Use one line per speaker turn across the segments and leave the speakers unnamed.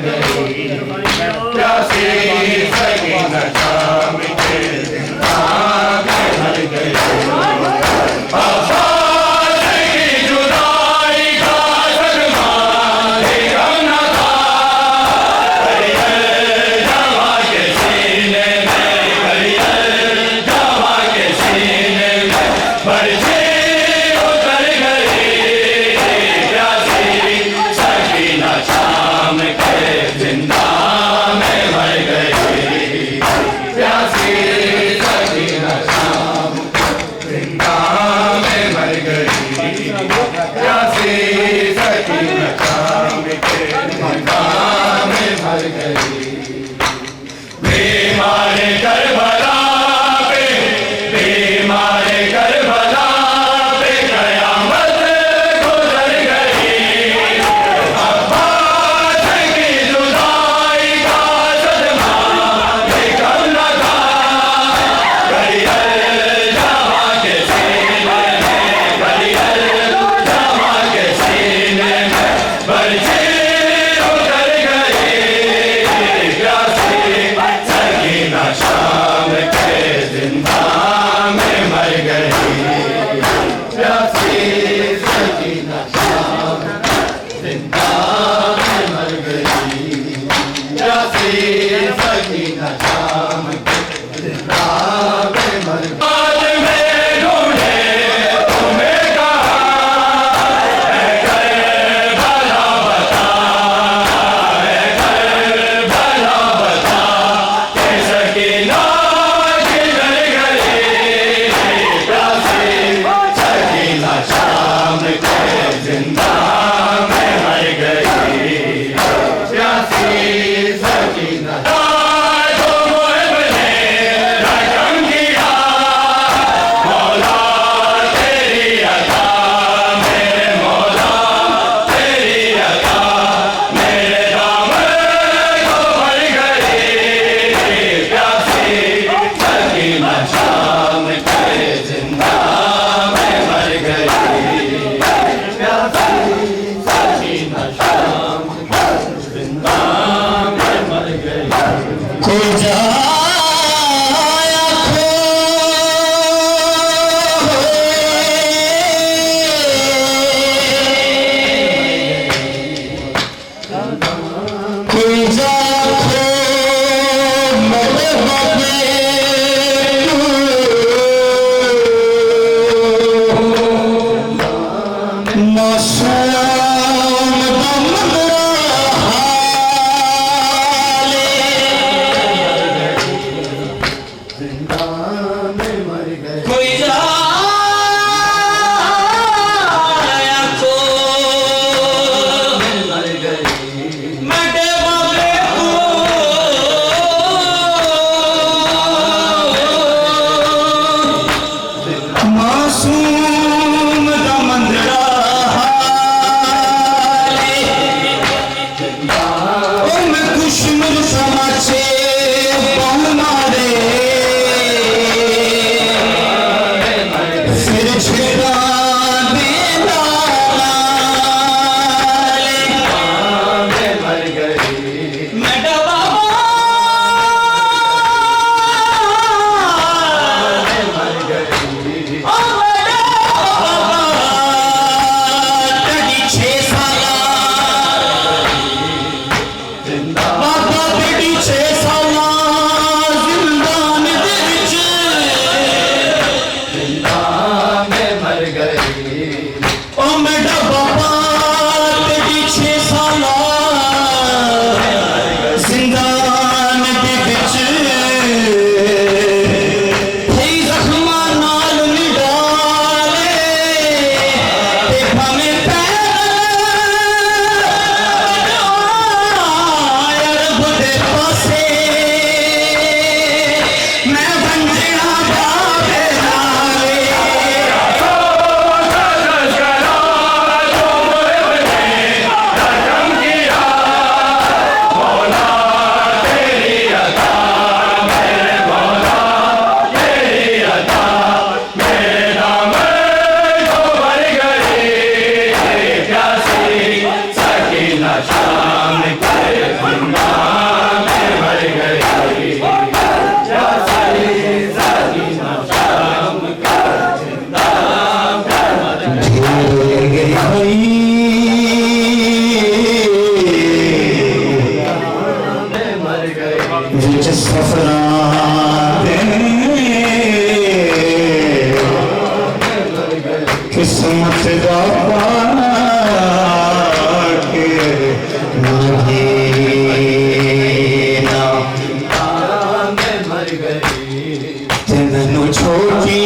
गई प्यासी सकीना शाम के जिंदा में मर गई
विच सफरां दे किस्मत दा पाके महीना ते मैनू छोटी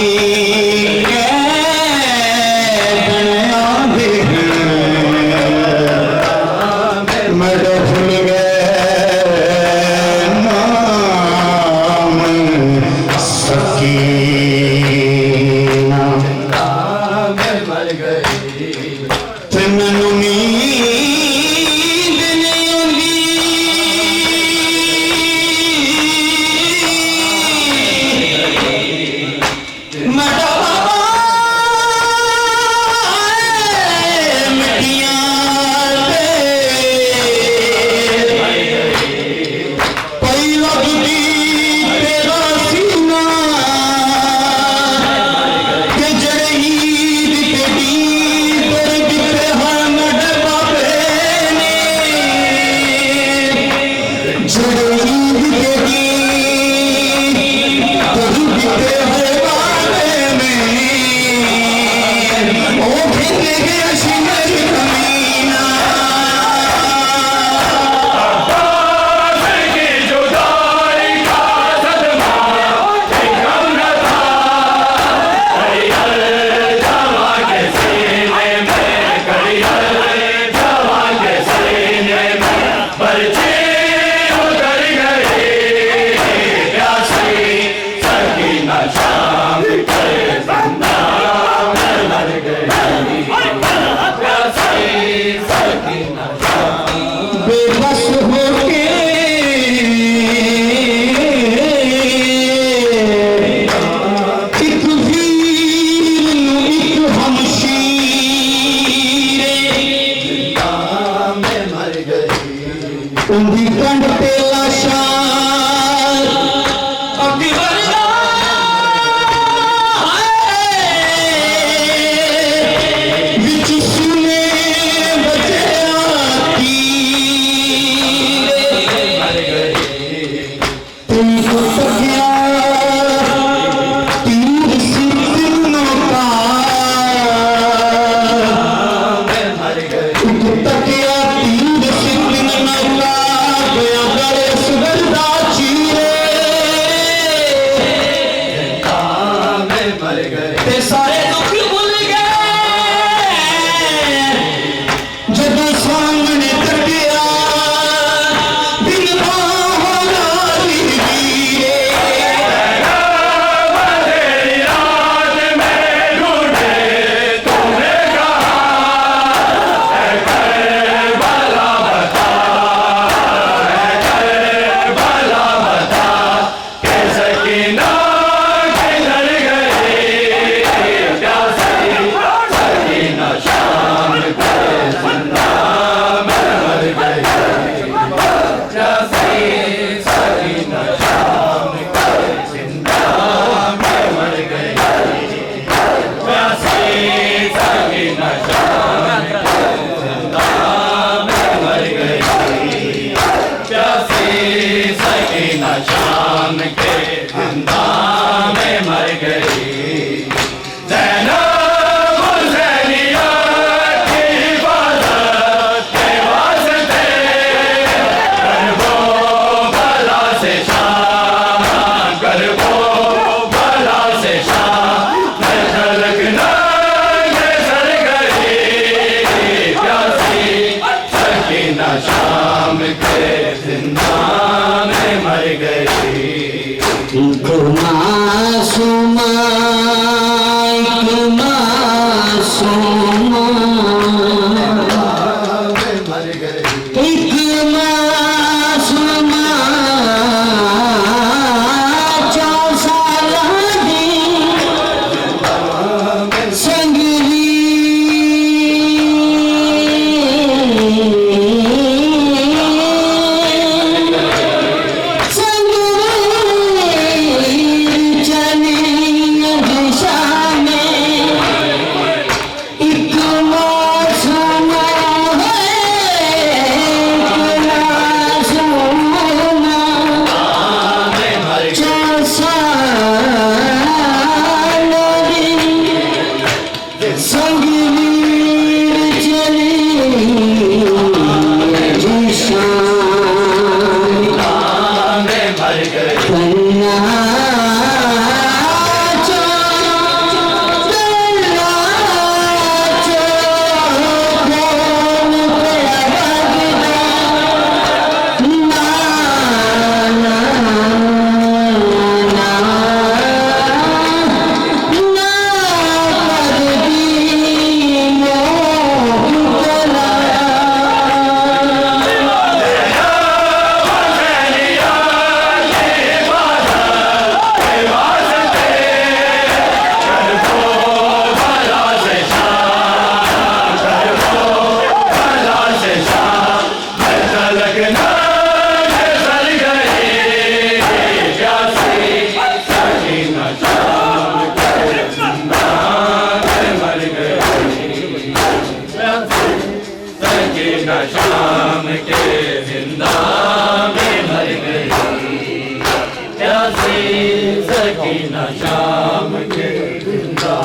सकीना शाम के जिंदा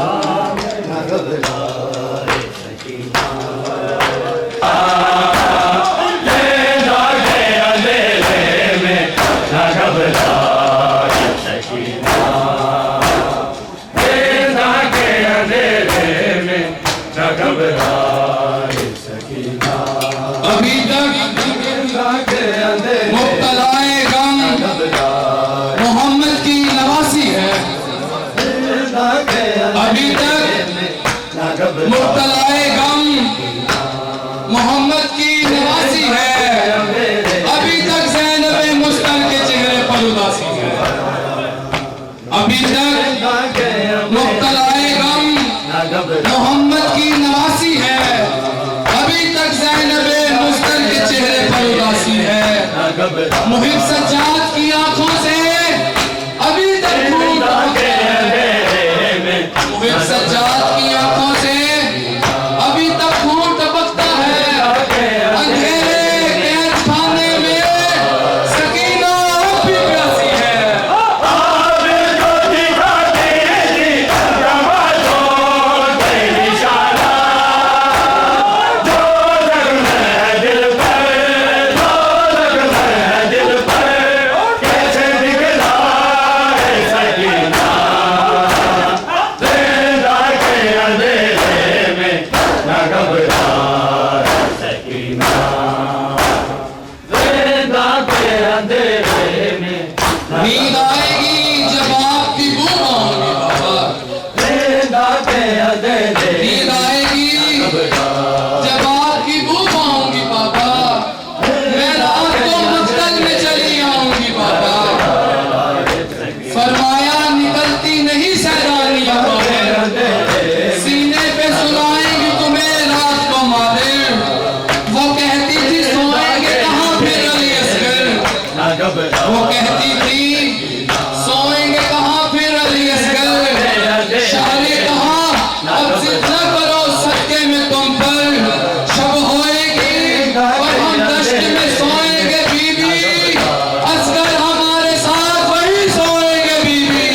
न घबराए सकीना लेना के अंधेरे में न घबराए सकीना लेना के अंधेरे में न घबराए सकीना
अभी तक मुब्तलाए गम मोहम्मद की नवासी है। अभी तक मुब्तलाए गम मोहम्मद की नवासी है। अभी तक ज़ैनब मुस्तर के चेहरे पर उदासी है। अभी तक मुब्तलाए गम मोहम्मद की नवासी है। अभी तक ज़ैनब मुस्तर के चेहरे पर उदासी है। मुहिब सज्जाद की आंखों से अभी तक मुहिब सज्जाद की आंखों से अभी तक खून टपकता है। अंधेरे कैद खाने में सकीना भी प्यासी है। नींद आएगी जब आपकी बू पाऊंगी बाबा। नींद आएगी जब आपकी बू पाऊंगी बाबा। मैं रात को मुस्तक में चली आऊंगी बाबा। फरमाया निकलती नहीं सैलानियां बाबा। सीने पे सुनाएंगी तुम्हें रात को मालिक। वो कहती थी सोएंगे कहाँ फिर अली असगर। वो कहती थी सोएंगे कहाँ फिर अली असगर। शायरी कहाँ अब जिद न करो सत्य में तुम पर। शब होएगी और हम दश्त में सोएंगे बीबी। असगर हमारे साथ वही सोएंगे बीबी।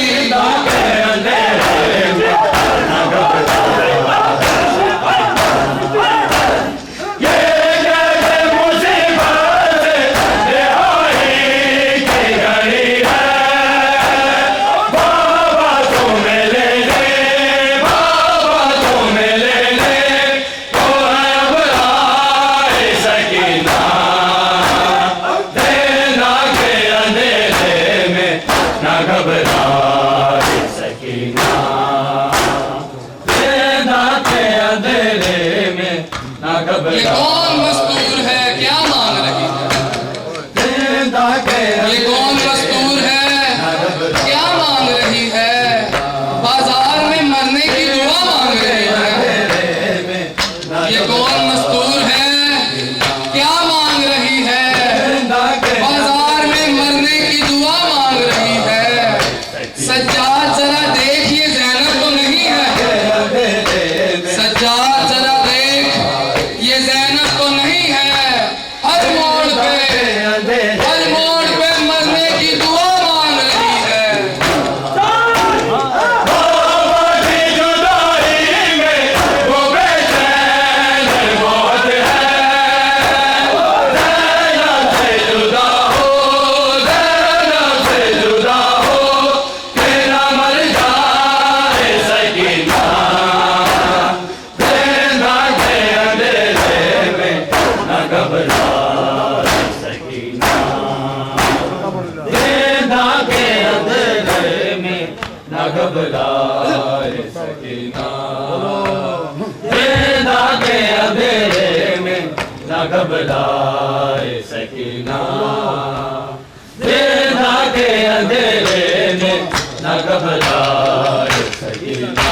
ये कौन मस्तूर है क्या मांग रही है। ये कौन मस्तूर है क्या मांग रही है। बाजार में मरने की दुआ मांग रही है। ये कौन मस्तूर है क्या मांग रही है। बाजार में मरने की दुआ मांग रही है। सज्जाद जरा देखिए ज़ैनब तो नहीं है। सज्जाद जरा देख ये ज़ैनब तो नहीं है। हर मोड़ पे मरने की दुआ मांग रही है।
घबराए सकीना ज़िंदा के अंधेरे में न घबराए सकीना। ज़िंदा के अंधेरे में न घबराए सकीना।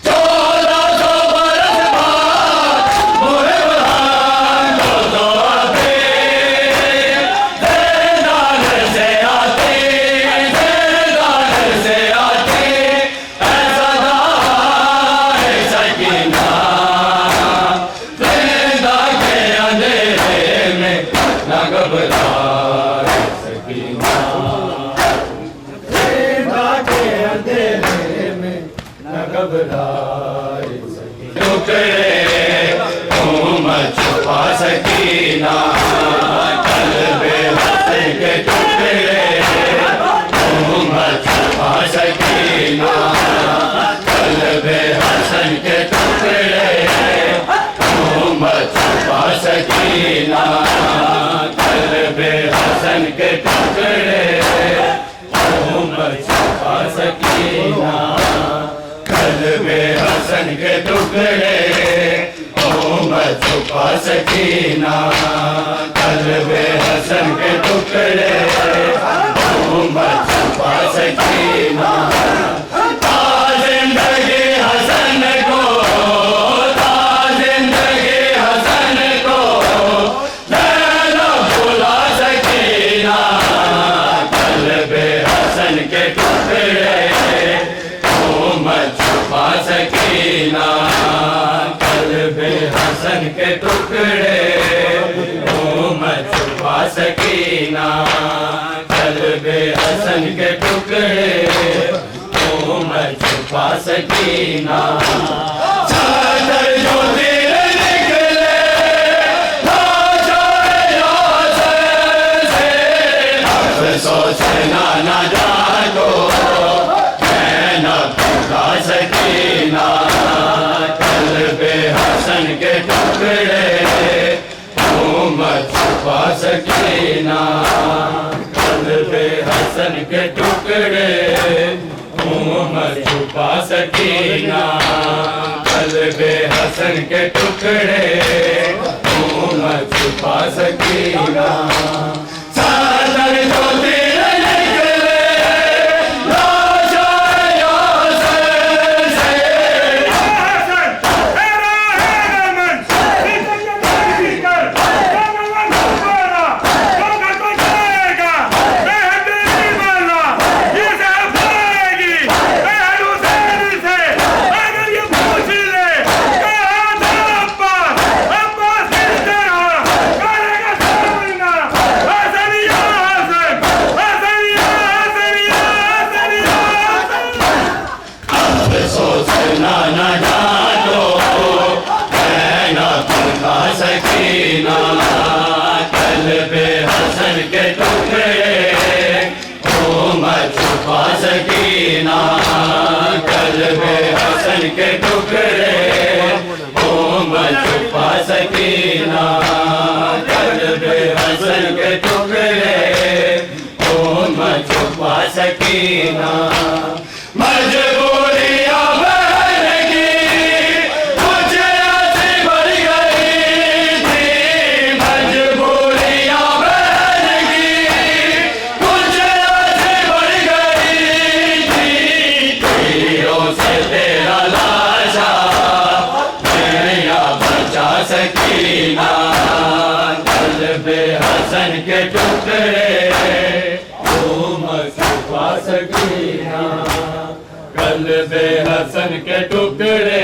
1400 बरस बाद मोरे बहार जो आते ज़िंदान से आते ऐसा है सकीना। ज़िंदा के अंधेरे में न घबराए सकीना। घबराए टुकड़े मत छुपा सकीना कल्बे हसन के टुकड़े मत छुपा सकीना कल्बे हसन के टुकड़े मत छुपा सकीना कल्बे हसन के टुकड़े मत छुपा सकीना कल्बे हसन के टुकड़े मत छुपा सकीना कल्बे हसन के टुकड़े मत छुपा सकीना जिंदगी हसन को जिंदगी हसन को न भुला सकीना कल्बे हसन के टुकड़े मत छुपा सकीना कल्बे हसन के टुकड़े मत छुपा सकीना कल्बे हसन के टुकड़े मत छुपा सकीना चादर जो दिल निकले अफसोस ना जागो मैं न भुला सकीना कल्बे हसन के टुकड़े मत छुपा सकीना कल्बे हसन के टुकड़े मत छुपा सकीना कल्बे हसन के टुकड़े मत छुपा सकीना चादर जो दिल निकले ना जानो मैं न भुला सकीना कल्बे हसन के टुकड़े मत छुपा सकीना कल्बे हसन के टुकड़े मत छुपा सकीना कल्बे हसन के टुकड़े मत छुपा सकीना मजबूरियां सकीना कल्बे हसन के टुकड़े मत छुपा सकीना कल्बे हसन के टुकड़े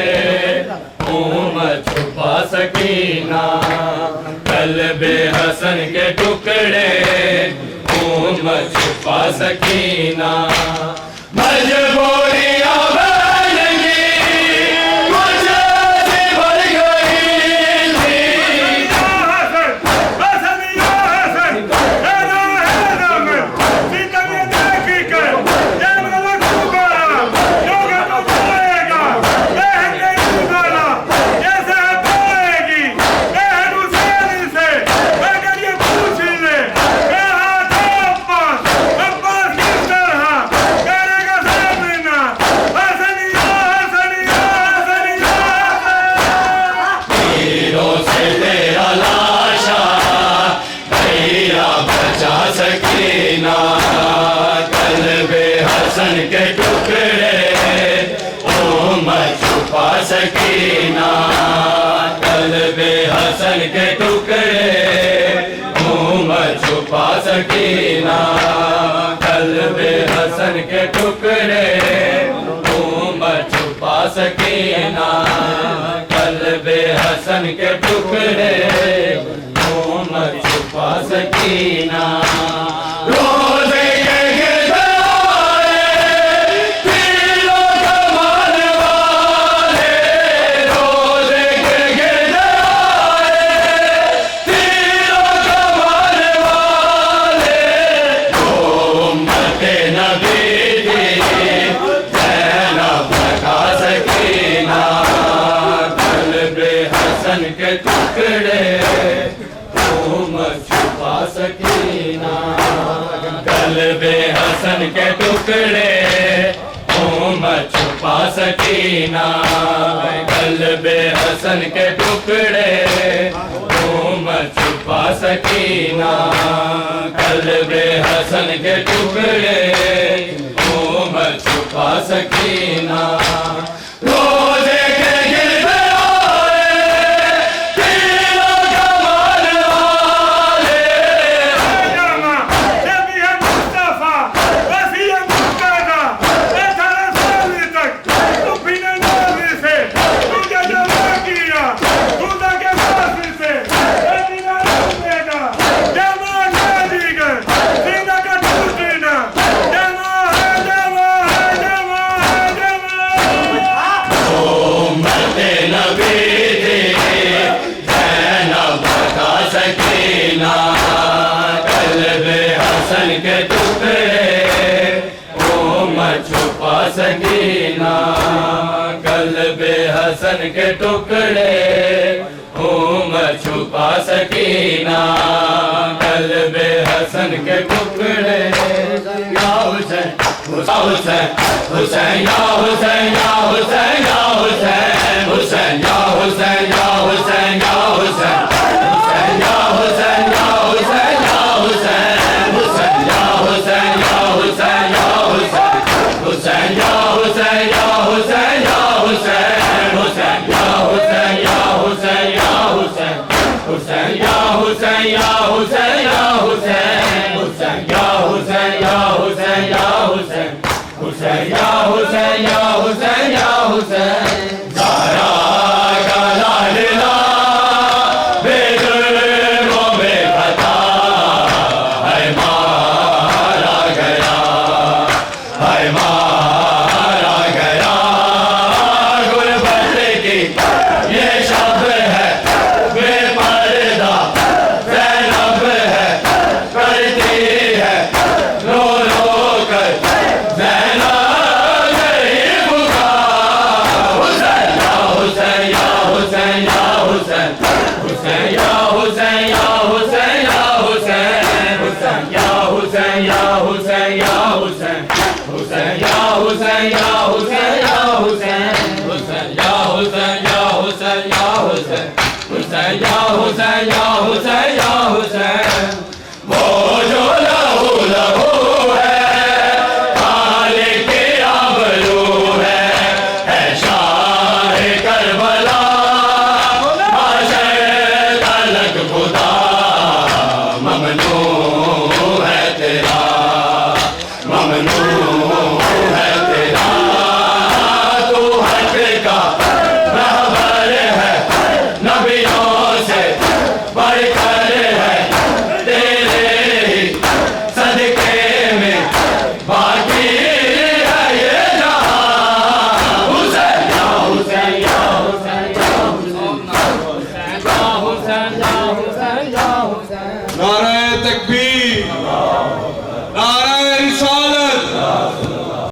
मत छुपा सकीना कल्बे हसन के टुकड़े मत छुपा सकीना मजबूरियां सकीना कल्बे हसन के टुकड़े मत छुपा सकीना कल्बे हसन के टुकड़े मत छुपा सकीना कल्बे हसन के टुकड़े मत छुपा सकीना कल्बे हसन के टुकड़े मत छुपा सकीना रोज़े के गिरदारे पीरों का मानवा के टुकड़े छुपा सकीना कल्बे हसन के टुकड़े छुपा सकीना कल्बे हसन के टुकड़े छुपा सकीना कल्बे हसन के टुकड़े छुपा सकीना रोजे के गिरद के टुकड़े छुपा सकीना कल्बे हसन के टुकड़े छुपा सकीना कल्बे हसन के टुकड़े या हुसैन हुसैन हुसैन या हुसैन या हुसैन या हुसैन हुसैन या हुसैन या हुसैन या हुसैन हुसैन या हुसैन या हुसैन या हुसैन हुसैन या हुसैन या हुसैन या हुसैन हुसैन या हुसैन या हुसैन या हुसैन हुसैन या हुसैन या हुसैन या हुसैन हुसैन या हुसैन या हुसैन या हुसैन हुसैन या हुसैन या हुसैन या हुसैन हुसैन या हुसैन या हुसैन या हुसैन ज़हरा का लाडला बेजुर्मों में खता है मारा गया है मारा गया गुरबत की ये शब है बेपर्दा ज़ैनब है करती है रो रो कर ज़ैनब नहीं पुकार हुसैन या हुसैन या हुसैन या हुसैन हुसैन या हुसैन या हुसैन हुसैन या हुसैन या हुसैन या हुसैन हुसैन या हुसैन या हुसैन या हुसैन हुसैन या हुसैन या हुसैन या हुसैन हुसैन या हुसैन या